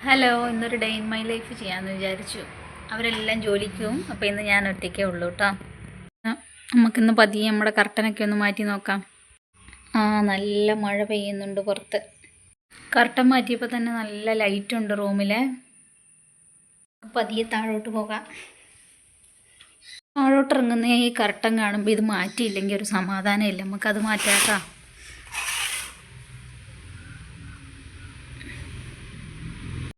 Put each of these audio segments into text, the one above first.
Hello, ഇന്നൊരു day in my life ചെയ്യാമെന്ന് വിചാരിച്ചു. അവരെല്ലാം ജോലിക്ക് പോവും, അപ്പോൾ ഇന്ന് ഞാൻ ഒറ്റയ്ക്കേ ഉള്ളൂ കേട്ടോ. നമുക്കിന്ന് പതിയെ നമ്മുടെ കർട്ടനൊക്കെ ഒന്ന് മാറ്റി നോക്കാം. നല്ല മഴ പെയ്യുന്നുണ്ട് പുറത്ത്. കർട്ടൻ മാറ്റിയപ്പോൾ തന്നെ നല്ല ലൈറ്റുണ്ട് റൂമിൽ. പതിയെ താഴോട്ട് പോകാം. താഴോട്ട് ഇറങ്ങുന്ന ഈ കർട്ടൻ കാണുമ്പോൾ ഇത് മാറ്റിയില്ലെങ്കിൽ ഒരു സമാധാനമില്ല. നമുക്കത് മാറ്റാക്കാം.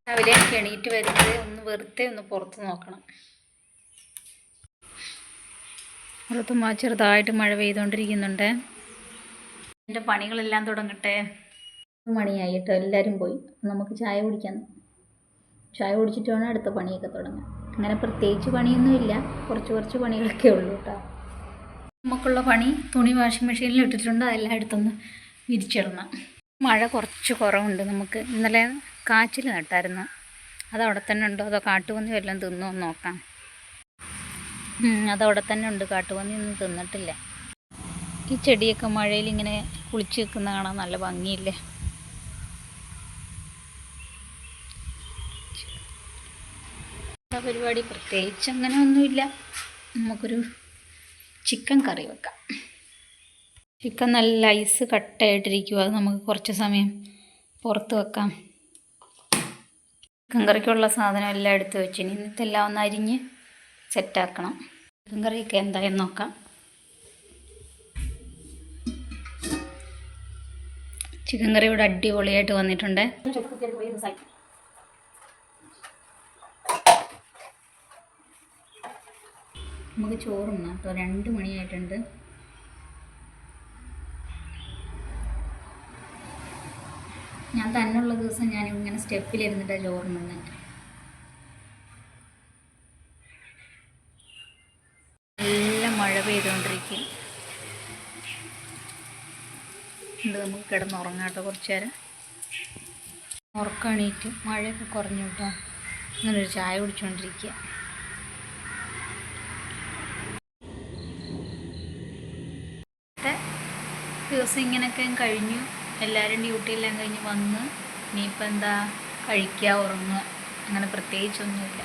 രാവിലെ എണീറ്റ് വരുന്നത് വെറുതെ ഒന്ന് പുറത്ത് നോക്കണം. പുറത്ത് ചെറുതായിട്ട് മഴ പെയ്തുകൊണ്ടിരിക്കുന്നുണ്ട്. എൻ്റെ പണികളെല്ലാം തുടങ്ങട്ടെ. മണിയായിട്ടോ, എല്ലാവരും പോയി. നമുക്ക് ചായ കുടിക്കാൻ. ചായ കുടിച്ചിട്ട് വേണം അടുത്ത പണിയൊക്കെ തുടങ്ങാൻ. അങ്ങനെ പ്രത്യേകിച്ച് പണിയൊന്നുമില്ല, കുറച്ച് പണികളൊക്കെ ഉള്ളൂ കേട്ടോ. നമുക്കുള്ള പണി തുണി വാഷിംഗ് മെഷീനിൽ ഇട്ടിട്ടുണ്ട്, അതെല്ലാം എടുത്തൊന്ന് വിരിച്ചിടണം. മഴ കുറച്ച് കുറവുണ്ട്. നമുക്ക് ഇന്നലെ കാച്ചിൽ നട്ടായിരുന്നു, അതവിടെ തന്നെ ഉണ്ടോ അതോ കാട്ടുപന്നി വല്ലതും തിന്നോ എന്ന് നോക്കാം. അതവിടെ തന്നെ ഉണ്ട്, കാട്ടുപന്നി ഒന്നും തിന്നിട്ടില്ല. ഈ ചെടിയൊക്കെ മഴയിൽ ഇങ്ങനെ കുളിച്ച് നിൽക്കുന്ന കാണാൻ നല്ല ഭംഗിയില്ലേ. പരിപാടി പ്രത്യേകിച്ച് അങ്ങനെ ഒന്നുമില്ല. നമുക്കൊരു ചിക്കൻ കറി വെക്കാം. ചിക്കൻ നല്ല ഐസ് കട്ടയായിട്ടിരിക്കുക, അത് നമുക്ക് കുറച്ച് സമയം പുറത്ത് വെക്കാം. ചിക്കൻ കറിക്കുള്ള സാധനം എല്ലാം എടുത്ത് വെച്ച് ഇന്നത്തെ എല്ലാം ഒന്ന് അരിഞ്ഞ് സെറ്റാക്കണം. ചിക്കൻ കറിയൊക്കെ എന്തായെന്ന് നോക്കാം. ചിക്കൻ കറി ഇവിടെ അടിപൊളിയായിട്ട് വന്നിട്ടുണ്ട്. നമുക്ക് ചോറുണ്ണാം കേട്ടോ, 2 മണിയായിട്ടുണ്ട്. ഞാൻ തന്നെയുള്ള ദിവസം ഞാനിങ്ങനെ സ്റ്റെപ്പിലിരുന്നിട്ടാണ് ചോറുണ്ണുന്നത്. നല്ല മഴ പെയ്തുകൊണ്ടിരിക്കും. നമുക്ക് കിടന്നുറങ്ങാം കേട്ടോ കുറച്ച് നേരം. ഉറക്കണീറ്റ് മഴയൊക്കെ കുറഞ്ഞു കേട്ടോ. ഇങ്ങനൊരു ചായ കുടിച്ചുകൊണ്ടിരിക്കുക. ദിവസം ഇങ്ങനെയൊക്കെ കഴിഞ്ഞു. എല്ലാവരും ഡ്യൂട്ടിയെല്ലാം കഴിഞ്ഞ് വന്ന് ഇനിയിപ്പോൾ എന്താ കഴിക്കുക, ഉറങ്ങുക, അങ്ങനെ പ്രത്യേകിച്ചൊന്നുമില്ല.